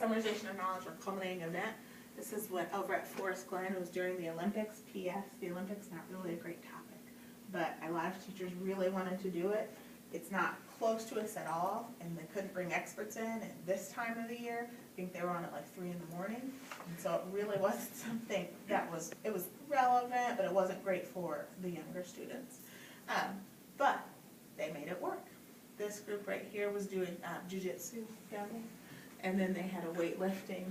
Summarization of Knowledge or Culminating Event. This is what over at Forest Glen, it was during the Olympics. P.S. The Olympics, not really a great topic, but a lot of teachers really wanted to do it. It's not close to us at all, and they couldn't bring experts in at this time of the year. I think they were on at like 3 in the morning, and so it really wasn't something that was, it was relevant, but it wasn't great for the younger students. But they made it work. This group right here was doing jujitsu down there, and then they had a weightlifting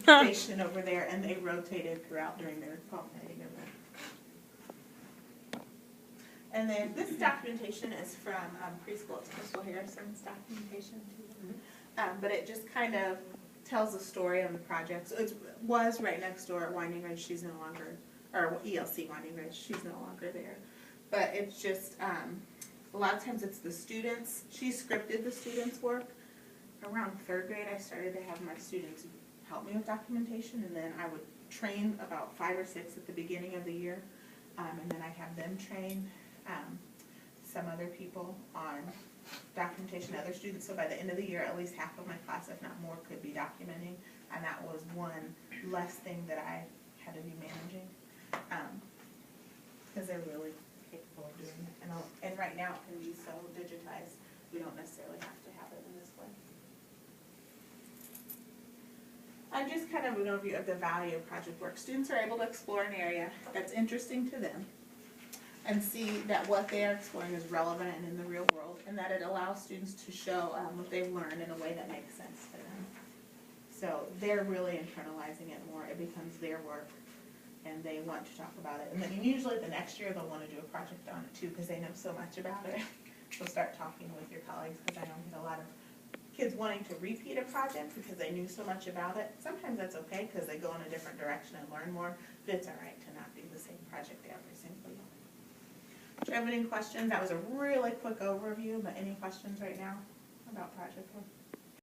station over there, and they rotated throughout during their culminating event. And then this documentation is from preschool. It's Crystal Harrison's documentation too. But it just kind of tells the story of the project. So it was right next door at Winding Ridge. She's no longer, or ELC Winding Ridge. She's no longer there. But it's just, a lot of times it's the students. She scripted the students' work. Around 3rd grade, I started to have my students help me with documentation, and then I would train about 5 or 6 at the beginning of the year, and then I'd have them train some other people on documentation, other students. So by the end of the year, at least half of my class, if not more, could be documenting, and that was one less thing that I had to be managing, because they're really capable of doing it. And right now it can be so digitized, we don't necessarily have to have it in this way. Just kind of an overview of the value of project work. Students are able to explore an area that's interesting to them and see that what they are exploring is relevant and in the real world, and that it allows students to show what they've learned in a way that makes sense to them. So they're really internalizing it more. It becomes their work, and they want to talk about it. And then usually the next year they'll want to do a project on it too, because they know so much about it. So start talking with your colleagues, because I know we get a lot of kids wanting to repeat a project because they knew so much about it. Sometimes that's okay because they go in a different direction and learn more, but it's all right to not do the same project every single year. Do you have any questions? That was a really quick overview, but any questions right now about project work?